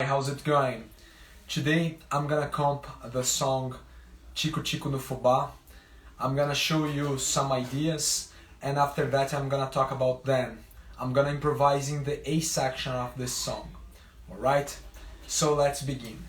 How's it going? Today I'm gonna comp the song Tico Tico no Fubá. I'm gonna show you some ideas and after that I'm gonna talk about them. I'm gonna improvise in the A section of this song. Alright? So let's begin.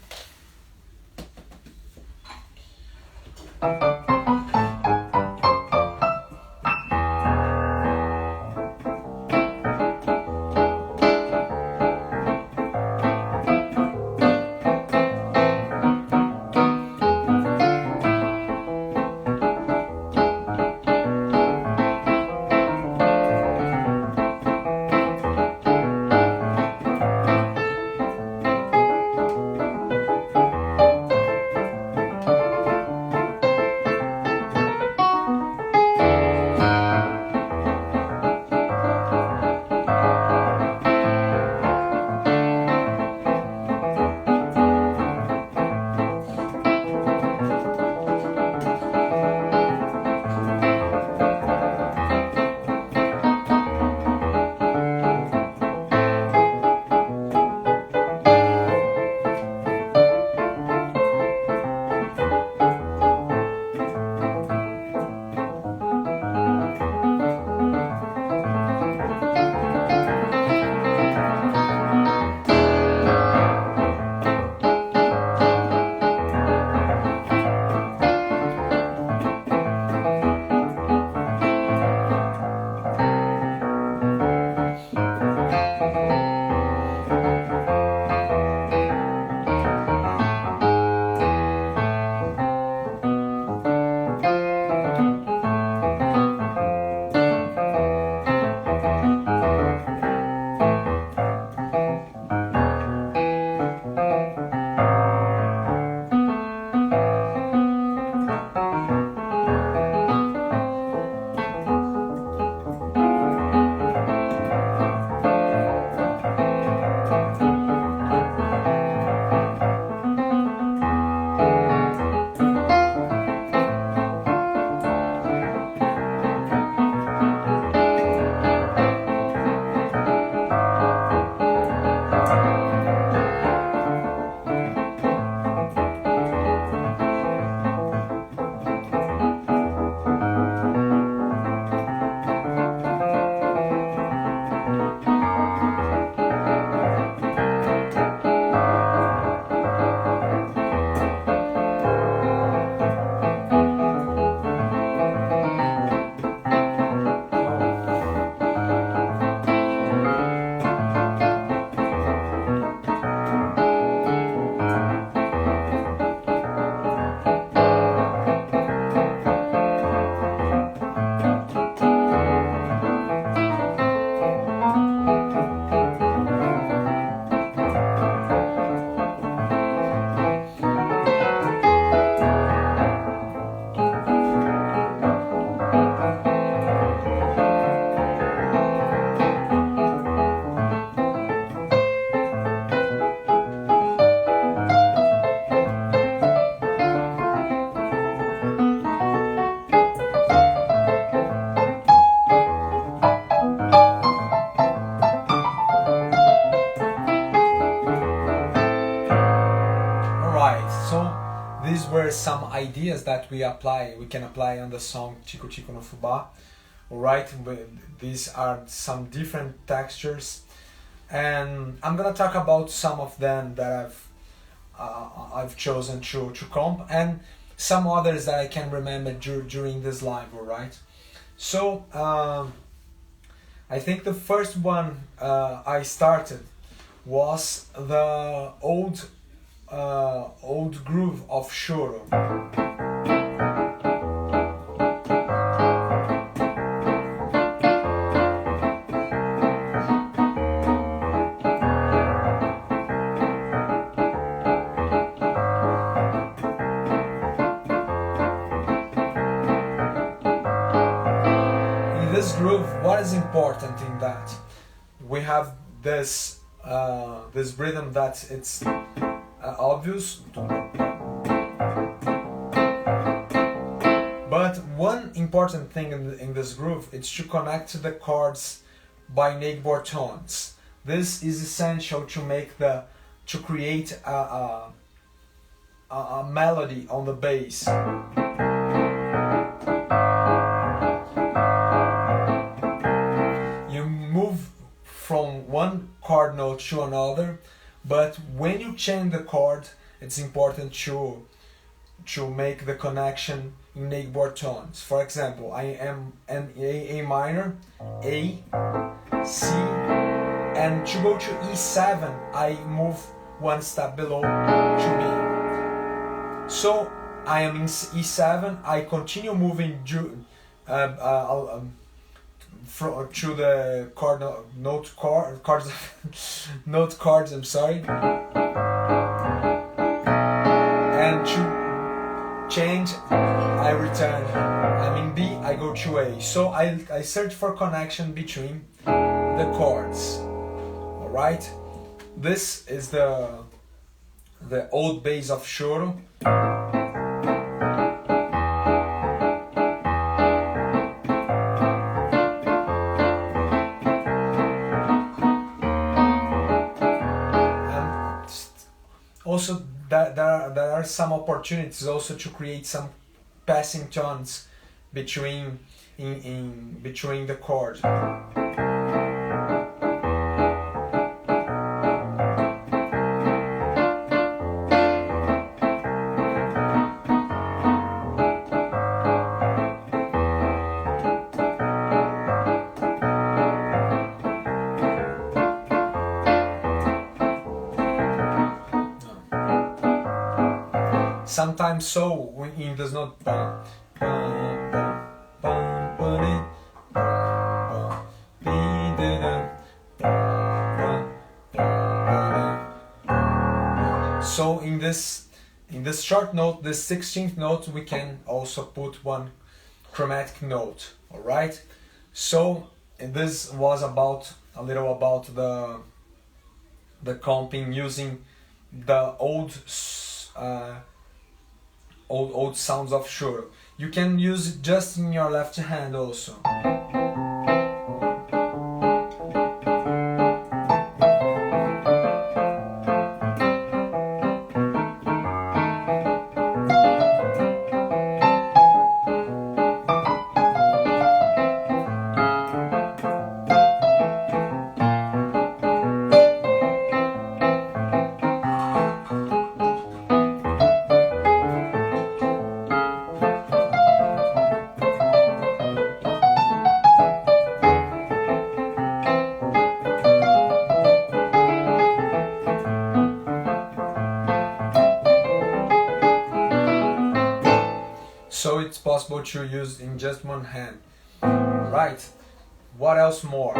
These were some ideas that we can apply on the song Tico Tico no Fubá. Alright, these are some different textures and I'm gonna talk about some of them that I've chosen to comp and some others that I can remember during this live, alright? So I think the first one I started was the old groove of choro. In this groove, what is important in that? We have this rhythm that it's obvious, but one important thing in this groove is to connect the chords by neighbor tones. This is essential to make the to create a melody on the bass. You move from one chord note to another, but when you change the chord, it's important to make the connection in neighbor tones. For example, I am an A minor, A, C, and to go to E7, I move one step below to B. So I am in E7, I continue moving to the note chords, I'm sorry. And to change, I return. I'm in B, I go to A. So I search for connection between the chords. Alright? This is the old bass of choro. Also, there are some opportunities also to create some passing tones between the chords. Sometimes so when it does not so in this short note, the 16th note, we can also put one chromatic note. All right, so this was about a little about the comping using the old sounds of choro. You can use it just in your left hand also. So it's possible to use in just one hand. Right, what else more?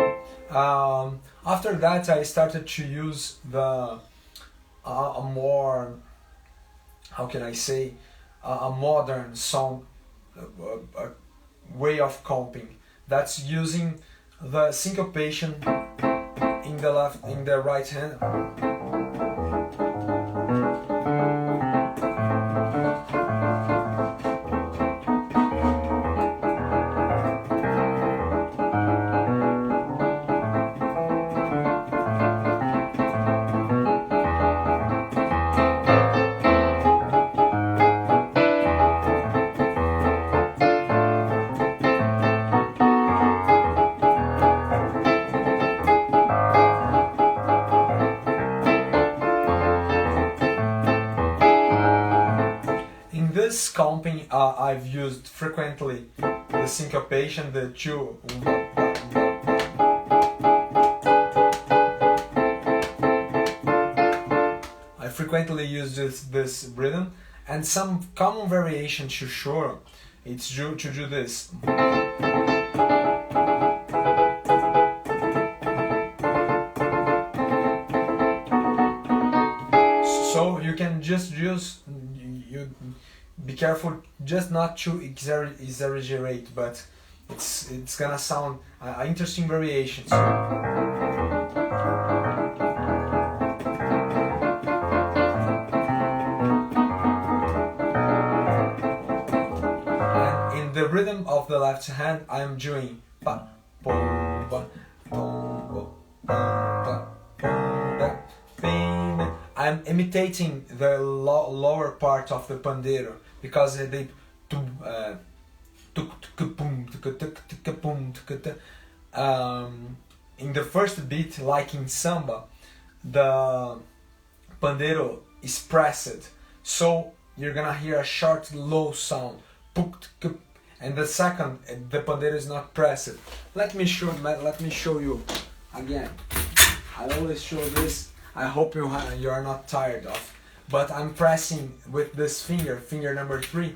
After that I started to use a more, how can I say, a modern song way of comping. That's using the syncopation in the right hand. This comping, I've used frequently the syncopation, the two. I frequently use this rhythm, and some common variation to choro, it's to do this. So you can just use, be careful just not to exaggerate, but it's gonna sound interesting variations. And in the rhythm of the left hand, I am doing pa pa pa pa pa pa pa. imitating the lower part of the pandeiro, because they in the first beat, like in samba, the pandeiro is pressed, so you're gonna hear a short low sound, and the second, the pandeiro is not pressed. Let me show you again. I always show this. I hope you are not tired of, but I'm pressing with this finger number 3.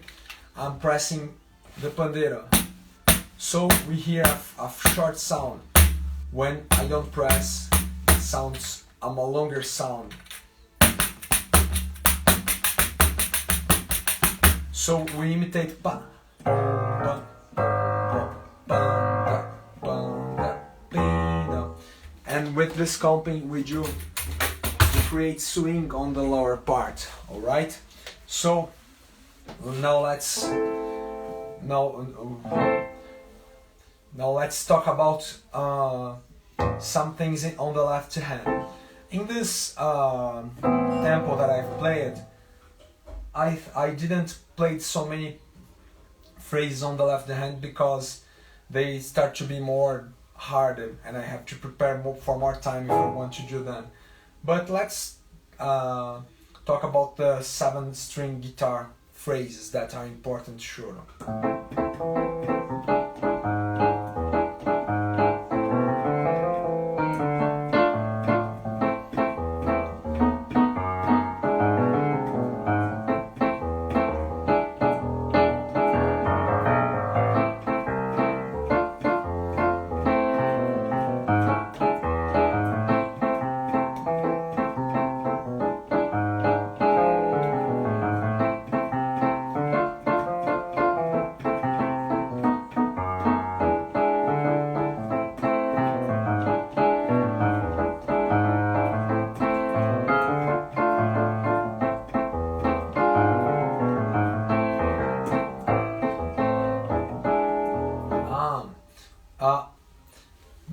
I'm pressing the pandeiro, so we hear a short sound. When I don't press, it sounds a longer sound. So we imitate pa, and with this comping we create swing on the lower part. All right. So now let's talk about some things on the left hand. In this tempo that I've played, I didn't play so many phrases on the left hand because they start to be more harder and I have to prepare for more time if I want to do them. But let's talk about the 7-string guitar phrases that are important to choro.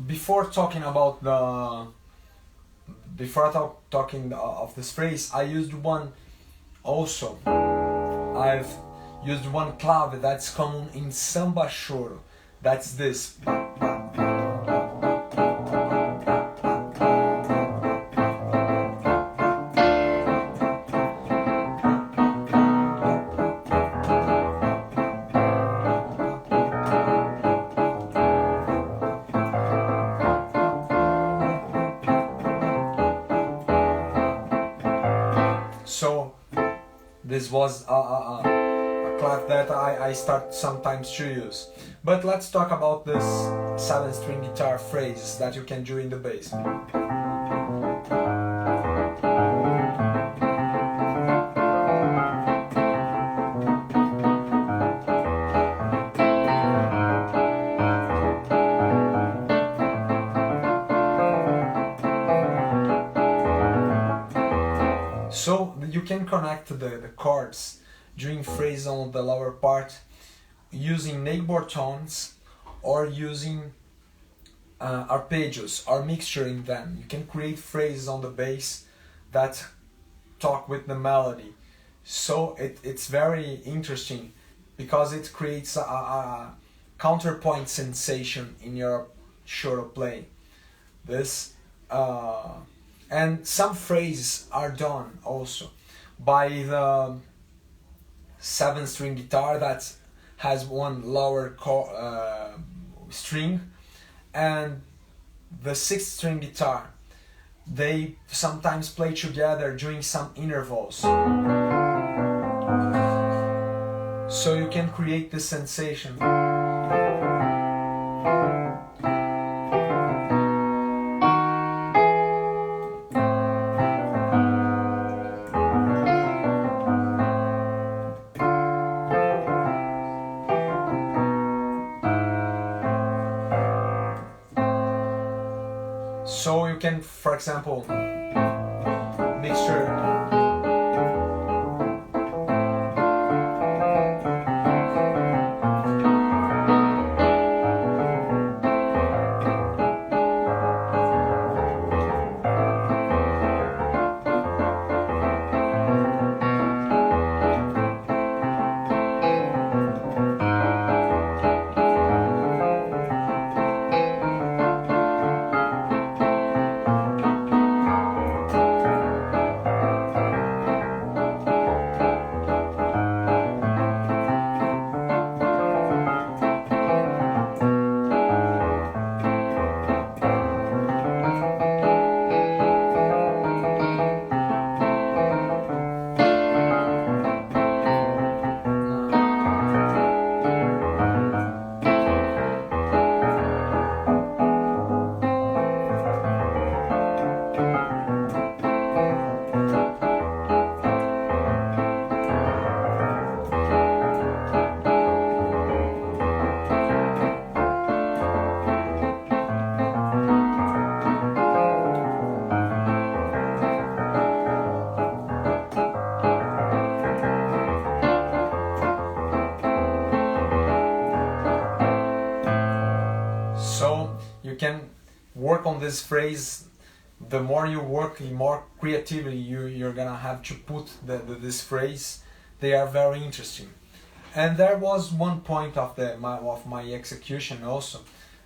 Before talking about talking of this phrase, I used one also. I've used one clave that's common in samba choro. That's this. So this was a clave that I start sometimes to use. But let's talk about this 7-string guitar phrase that you can do in the bass. So you can connect the chords during phrase on the lower part using neighbor tones or using arpeggios or mixturing them. You can create phrases on the bass that talk with the melody. So it's very interesting because it creates a counterpoint sensation in your choro play. This and some phrases are done also by the 7-string guitar that has one lower string, and the 6th-string guitar. They sometimes play together during some intervals. So you can create this sensation. So you can, for example, mixture. can work on this phrase. The more you work, the more creatively you're gonna have to put this phrase. They are very interesting. And there was one point of my execution also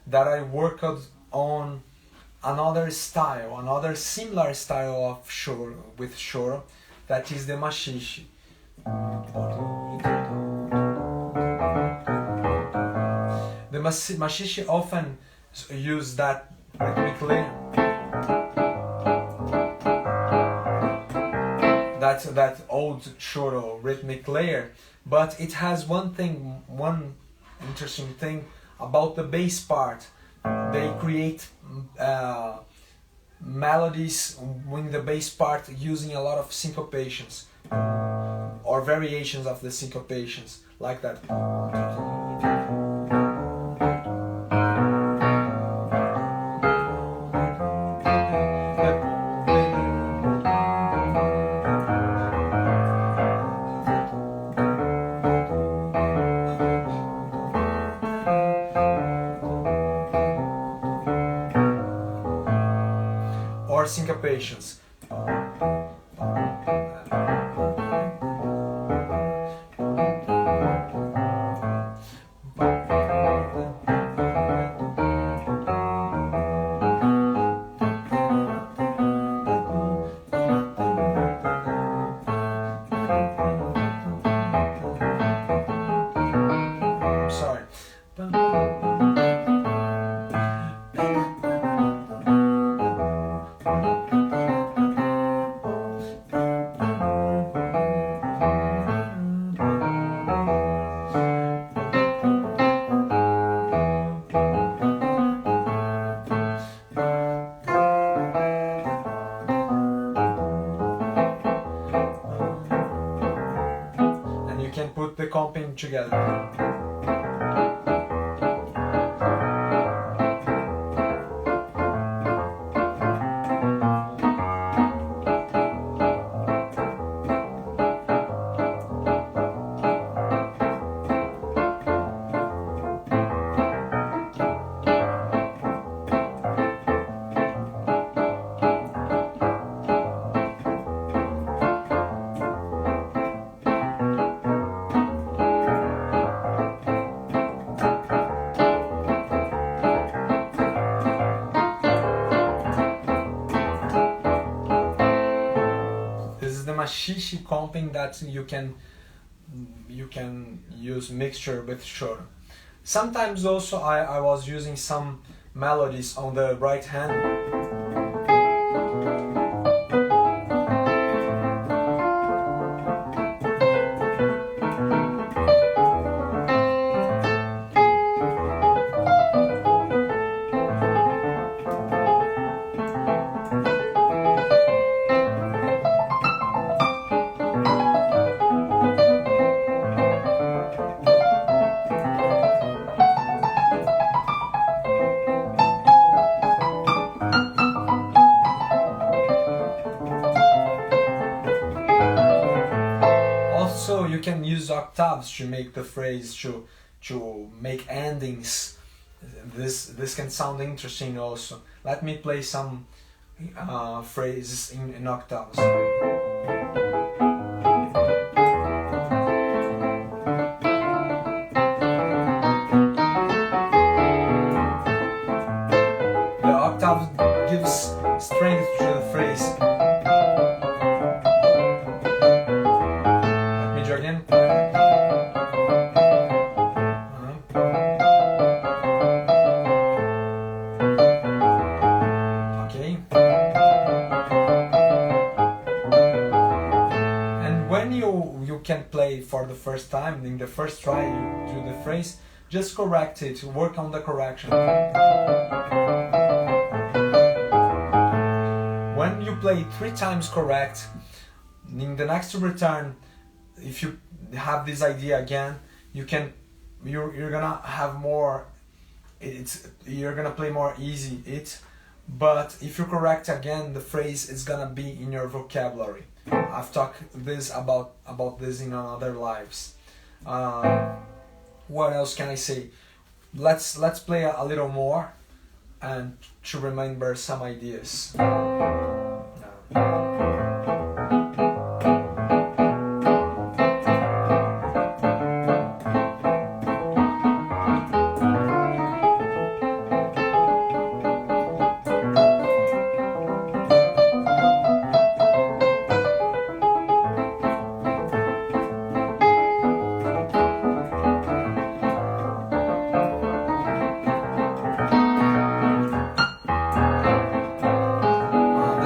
that I worked on another style, another similar style of choro, with choro, that is the machixe. The machixe often use that rhythmically. That old choro rhythmic layer, but it has one interesting thing about the bass part. They create melodies in the bass part using a lot of syncopations or variations of the syncopations, like that. Or syncopations. Sorry. And you can put the comping together. The machixe comping that you can use mixture with choro. Sometimes also I was using some melodies on the right hand. Also, you can use octaves to make the phrase, to make endings. This can sound interesting also. Let me play some phrases in octaves. The octave gives strength to the phrase. Again. Okay. And when you can play for the first time, in the first try you do the phrase, just correct it, work on the correction. When you play 3 times correct, in the next return, if you have this idea again, you're gonna have more. You're gonna play more easy it, but if you correct again, the phrase is gonna be in your vocabulary. I've talked about this in other lives. What else can I say? Let's play a little more, and to remember some ideas.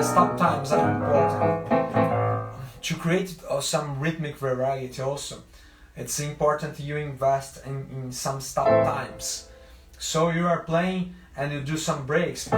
Stop times are important. To create some rhythmic variety also, it's important you invest in some stop times. So you are playing and you do some breaks.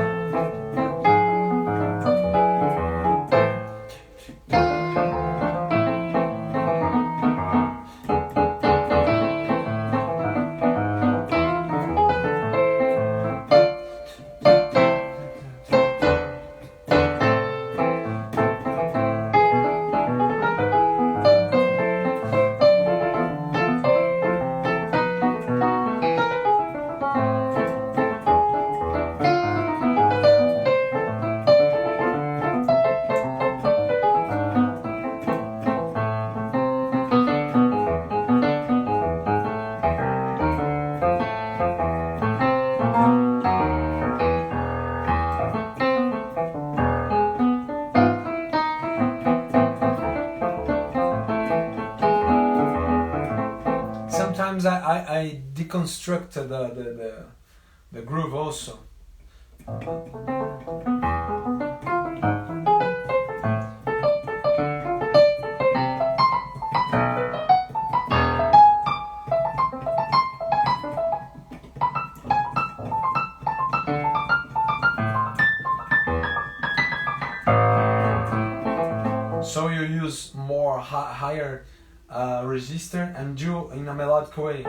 Sometimes I deconstruct the groove also. So you use more higher resistor and do in a melodic way.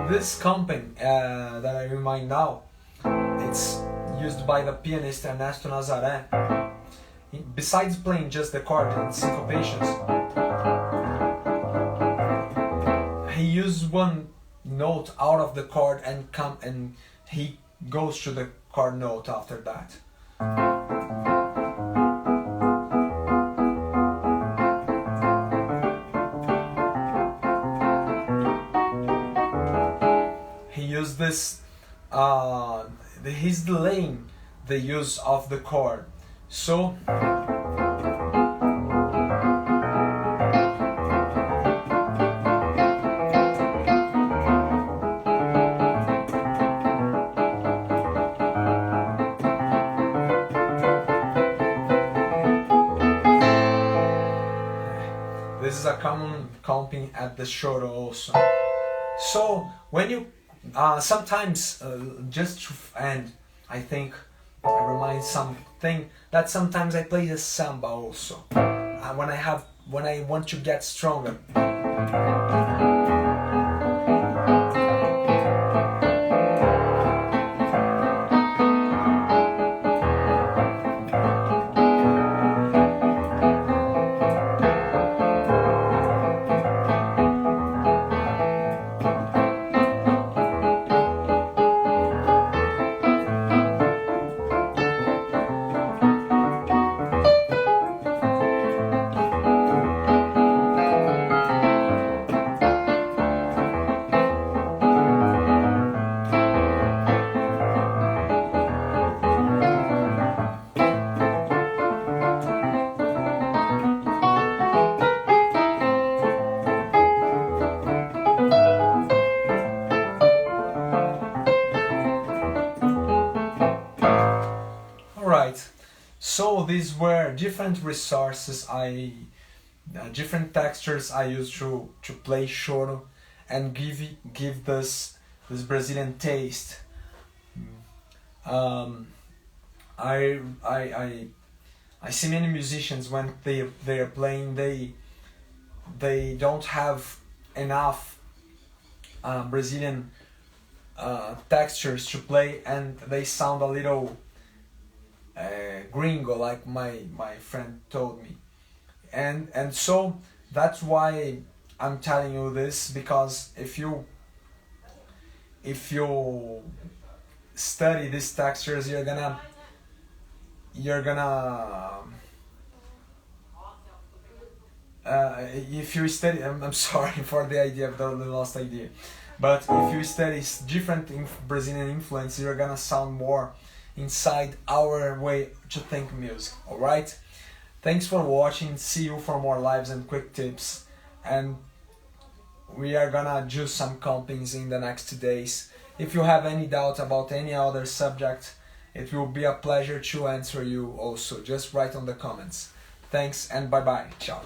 This company that I remind now, it's used by the pianist Ernesto Nazaré. Besides playing just the chord and syncopations, he uses one note out of the chord and he goes to the chord note after that. This he's delaying the use of the chord, so this is a common comping at the choro also. So when you sometimes, just to end, I think I remind something that sometimes I play the samba also. When I want to get stronger. So these were different resources, different textures I used to play choro and give this Brazilian taste. I I see many musicians when they're playing, they don't have enough Brazilian textures to play, and they sound a little gringo, like my friend told me, and so that's why I'm telling you this, because if you study these textures, you're gonna if you study, I'm sorry for the idea of the lost idea, but if you study different Brazilian influence, you're gonna sound more inside our way to think music. All right, thanks for watching. See you for more lives and quick tips, and we are gonna do some compings in the next 2 days. If you have any doubt about any other subject, it will be a pleasure to answer you also. Just write on the comments. Thanks and bye bye. Ciao.